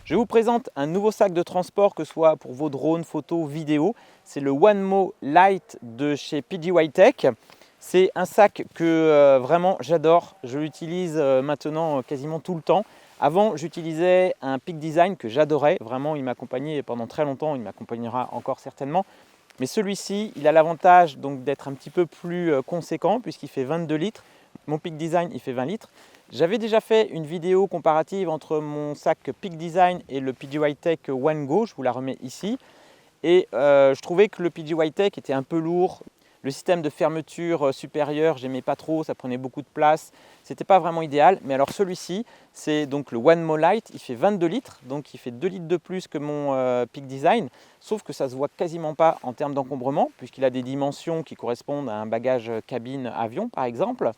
Je vous présente un nouveau sac de transport, que ce soit pour vos drones, photos, vidéos. C'est le OneMo Lite de chez PGY Tech. C'est un sac que vraiment j'adore. Je l'utilise maintenant quasiment tout le temps. Avant, j'utilisais un Peak Design que j'adorais. Vraiment, il m'accompagnait pendant très longtemps. Il m'accompagnera encore certainement. Mais celui-ci, il a l'avantage donc d'être un petit peu plus conséquent puisqu'il fait 22 litres. Mon Peak Design, il fait 20 litres. J'avais déjà fait une vidéo comparative entre mon sac Peak Design et le PGY Tech OneGo, je vous la remets ici. Et je trouvais que le PGY Tech était un peu lourd. Le système de fermeture supérieure, j'aimais pas trop, ça prenait beaucoup de place. C'était pas vraiment idéal. Mais alors celui-ci, c'est donc le OneMo Lite, il fait 22 litres, donc il fait 2 litres de plus que mon Peak Design. Sauf que ça se voit quasiment pas en termes d'encombrement, puisqu'il a des dimensions qui correspondent à un bagage cabine avion par exemple.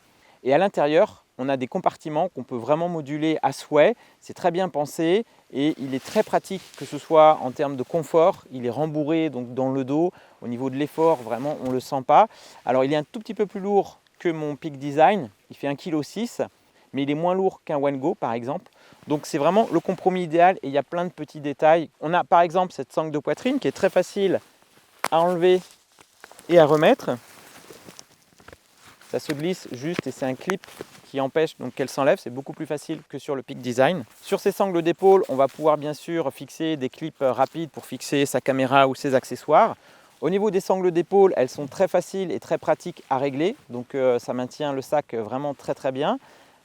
Et à l'intérieur, on a des compartiments qu'on peut vraiment moduler à souhait. C'est très bien pensé et il est très pratique, que ce soit en termes de confort. Il est rembourré donc dans le dos. Au niveau de l'effort, vraiment, on ne le sent pas. Alors, il est un tout petit peu plus lourd que mon Peak Design. Il fait 1,6 kg, mais il est moins lourd qu'un OneGo, par exemple. Donc, c'est vraiment le compromis idéal et il y a plein de petits détails. On a, par exemple, cette sangle de poitrine qui est très facile à enlever et à remettre. Ça se glisse juste et c'est un clip qui empêche donc qu'elle s'enlève. C'est beaucoup plus facile que sur le Peak Design. Sur ces sangles d'épaule, on va pouvoir bien sûr fixer des clips rapides pour fixer sa caméra ou ses accessoires. Au niveau des sangles d'épaule, elles sont très faciles et très pratiques à régler. Donc ça maintient le sac vraiment très bien.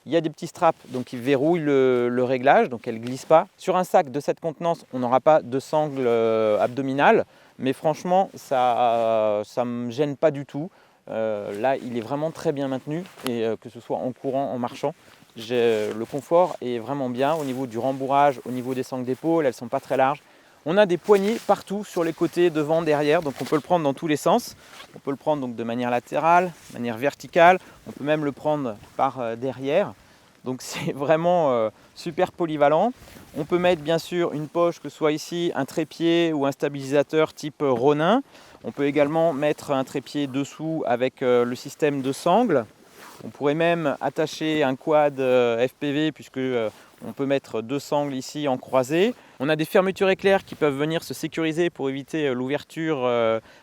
Il y a des petits straps donc qui verrouillent le réglage, donc elle ne glisse pas. Sur un sac de cette contenance, on n'aura pas de sangle abdominale. Mais franchement, ça ne me gêne pas du tout. Là, il est vraiment très bien maintenu et que ce soit en courant, en marchant, le confort est vraiment bien. Au niveau du rembourrage, au niveau des sangles d'épaule, elles ne sont pas très larges. On a des poignées partout sur les côtés, devant, derrière, donc on peut le prendre dans tous les sens. On peut le prendre donc de manière latérale, de manière verticale, on peut même le prendre par derrière. Donc c'est vraiment super polyvalent. On peut mettre bien sûr une poche, que ce soit ici un trépied ou un stabilisateur type Ronin. On peut également mettre un trépied dessous avec le système de sangle. On pourrait même attacher un quad FPV puisque on peut mettre 2 sangles ici en croisée. On a des fermetures éclairs qui peuvent venir se sécuriser pour éviter l'ouverture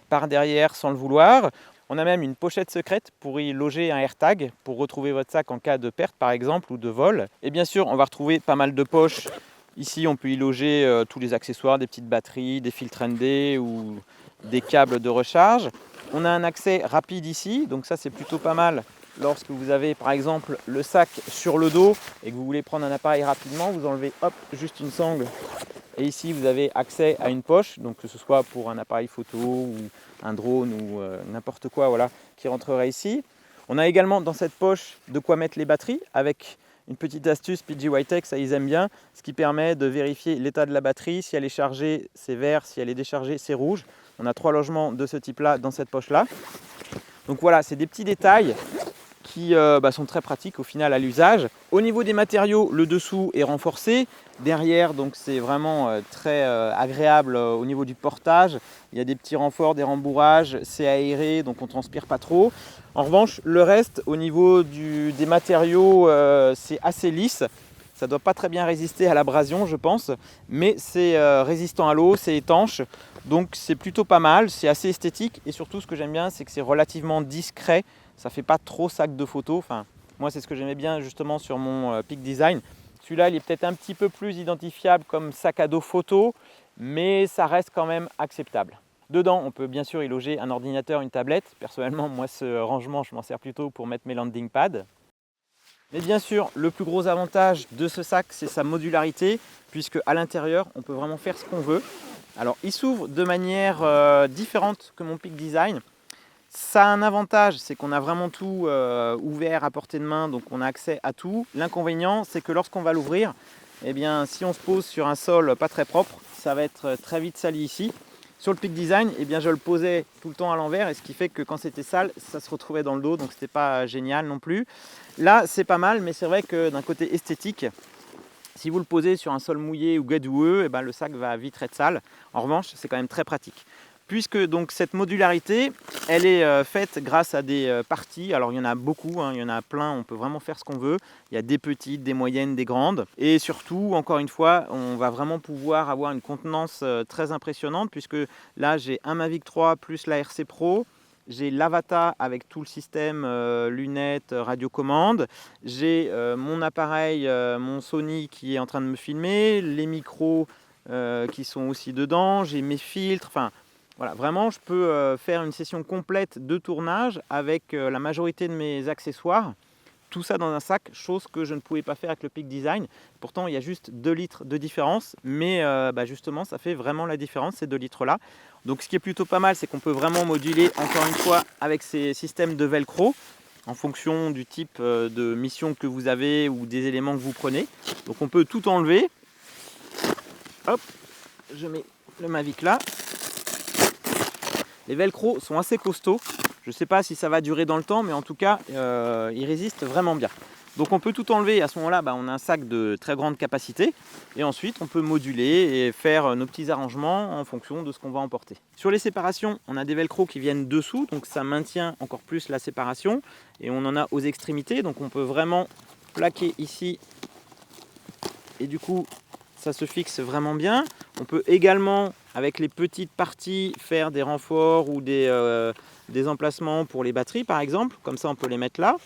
par derrière sans le vouloir. On a même une pochette secrète pour y loger un AirTag pour retrouver votre sac en cas de perte par exemple ou de vol. Et bien sûr, on va retrouver pas mal de poches. Ici, on peut y loger tous les accessoires, des petites batteries, des fils ND ou des câbles de recharge. On a un accès rapide ici, donc ça c'est plutôt pas mal. Lorsque vous avez par exemple le sac sur le dos et que vous voulez prendre un appareil rapidement, vous enlevez hop, juste une sangle. Et ici vous avez accès à une poche, donc que ce soit pour un appareil photo ou un drone ou n'importe quoi voilà, qui rentrerait ici. On a également dans cette poche de quoi mettre les batteries avec une petite astuce PGY Tech, ça ils aiment bien, ce qui permet de vérifier l'état de la batterie. Si elle est chargée, c'est vert, si elle est déchargée, c'est rouge. On a 3 logements de ce type-là dans cette poche-là. Donc voilà, c'est des petits détails qui sont très pratiques au final à l'usage. Au niveau des matériaux, le dessous est renforcé. Derrière, donc c'est vraiment très agréable au niveau du portage. Il y a des petits renforts, des rembourrages, c'est aéré, donc on ne transpire pas trop. En revanche, le reste, au niveau des matériaux, c'est assez lisse. Ça ne doit pas très bien résister à l'abrasion, je pense, mais c'est résistant à l'eau, c'est étanche. Donc c'est plutôt pas mal, c'est assez esthétique et surtout ce que j'aime bien, c'est que c'est relativement discret. Ça fait pas trop sac de photos. Enfin, moi, c'est ce que j'aimais bien justement sur mon Peak Design. Celui-là, il est peut-être un petit peu plus identifiable comme sac à dos photo, mais ça reste quand même acceptable. Dedans, on peut bien sûr y loger un ordinateur, une tablette. Personnellement, moi, ce rangement, je m'en sers plutôt pour mettre mes landing pads. Mais bien sûr, le plus gros avantage de ce sac, c'est sa modularité, puisque à l'intérieur, on peut vraiment faire ce qu'on veut. Alors, il s'ouvre de manière différente que mon Peak Design. Ça a un avantage, c'est qu'on a vraiment tout ouvert à portée de main, donc on a accès à tout. L'inconvénient, c'est que lorsqu'on va l'ouvrir, eh bien, si on se pose sur un sol pas très propre, ça va être très vite sali ici. Sur le Peak Design, eh bien, je le posais tout le temps à l'envers, et ce qui fait que quand c'était sale, ça se retrouvait dans le dos, donc c'était pas génial non plus. Là, c'est pas mal, mais c'est vrai que d'un côté esthétique, si vous le posez sur un sol mouillé ou gadoueux, eh ben, le sac va vite être sale. En revanche, c'est quand même très pratique. puisque donc cette modularité, elle est faite grâce à des parties. Alors il y en a beaucoup, hein, il y en a plein, on peut vraiment faire ce qu'on veut. Il y a des petites, des moyennes, des grandes. Et surtout, encore une fois, on va vraiment pouvoir avoir une contenance très impressionnante, puisque là j'ai un Mavic 3 plus la RC Pro. J'ai l'Avata avec tout le système lunettes, radiocommande. J'ai mon appareil, mon Sony qui est en train de me filmer, les micros qui sont aussi dedans, j'ai mes filtres, enfin voilà, vraiment je peux faire une session complète de tournage avec la majorité de mes accessoires. Tout ça dans un sac, chose que je ne pouvais pas faire avec le Peak Design. Pourtant, il y a juste 2 litres de différence, mais justement, ça fait vraiment la différence, ces 2 litres-là. Donc ce qui est plutôt pas mal, c'est qu'on peut vraiment moduler, encore une fois, avec ces systèmes de velcro, en fonction du type de mission que vous avez ou des éléments que vous prenez. Donc on peut tout enlever. Hop, je mets le Mavic là. Les velcro sont assez costauds. Je ne sais pas si ça va durer dans le temps, mais en tout cas, ils résistent vraiment bien. Donc on peut tout enlever, à ce moment-là, on a un sac de très grande capacité. Et ensuite, on peut moduler et faire nos petits arrangements en fonction de ce qu'on va emporter. Sur les séparations, on a des velcro qui viennent dessous, donc ça maintient encore plus la séparation. Et on en a aux extrémités, donc on peut vraiment plaquer ici. Et du coup, ça se fixe vraiment bien. On peut également, avec les petites parties, faire des renforts ou des emplacements pour les batteries par exemple. Comme ça, on peut les mettre là.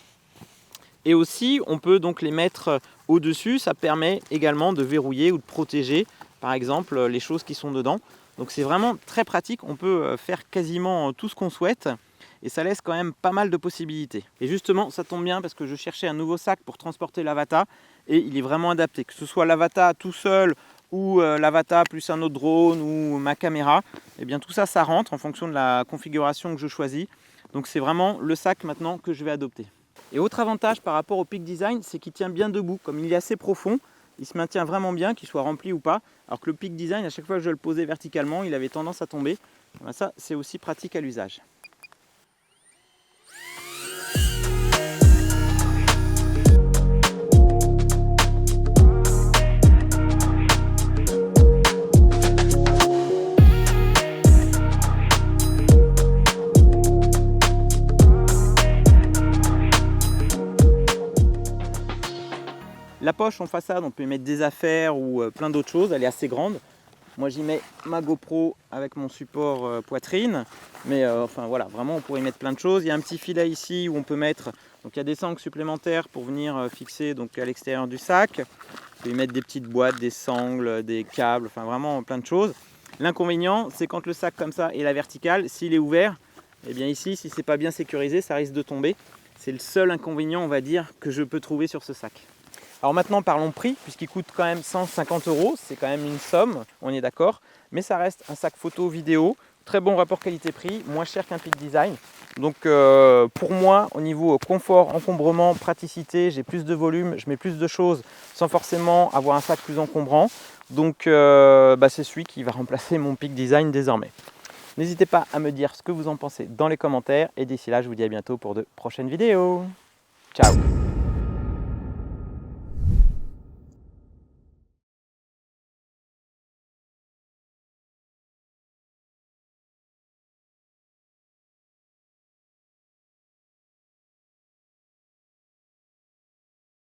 Et aussi, on peut donc les mettre au-dessus. Ça permet également de verrouiller ou de protéger, par exemple, les choses qui sont dedans. Donc c'est vraiment très pratique. On peut faire quasiment tout ce qu'on souhaite. Et ça laisse quand même pas mal de possibilités. Et justement, ça tombe bien parce que je cherchais un nouveau sac pour transporter l'Avata. Et il est vraiment adapté. Que ce soit l'Avata tout seul ou l'Avata plus un autre drone ou ma caméra, et bien tout ça, ça rentre en fonction de la configuration que je choisis. Donc c'est vraiment le sac maintenant que je vais adopter. Et autre avantage par rapport au Peak Design, c'est qu'il tient bien debout. Comme il est assez profond, il se maintient vraiment bien, qu'il soit rempli ou pas. Alors que le Peak Design, à chaque fois que je le posais verticalement, il avait tendance à tomber. Voilà, ça, c'est aussi pratique à l'usage. La poche en façade, on peut y mettre des affaires ou plein d'autres choses, elle est assez grande. Moi j'y mets ma GoPro avec mon support poitrine, mais enfin voilà, vraiment on pourrait y mettre plein de choses. Il y a un petit filet ici où on peut mettre, donc il y a des sangles supplémentaires pour venir fixer donc à l'extérieur du sac. On peut y mettre des petites boîtes, des sangles, des câbles, enfin vraiment plein de choses. L'inconvénient, c'est quand le sac comme ça est la verticale, s'il est ouvert, et bien ici, si c'est pas bien sécurisé, ça risque de tomber. C'est le seul inconvénient, on va dire, que je peux trouver sur ce sac. Alors maintenant parlons prix, puisqu'il coûte quand même 150 €, c'est quand même une somme, on est d'accord, mais ça reste un sac photo vidéo, très bon rapport qualité-prix, moins cher qu'un Peak Design. Donc pour moi, au niveau confort, encombrement, praticité, j'ai plus de volume, je mets plus de choses sans forcément avoir un sac plus encombrant. Donc c'est celui qui va remplacer mon Peak Design désormais. N'hésitez pas à me dire ce que vous en pensez dans les commentaires, et d'ici là, je vous dis à bientôt pour de prochaines vidéos. Ciao!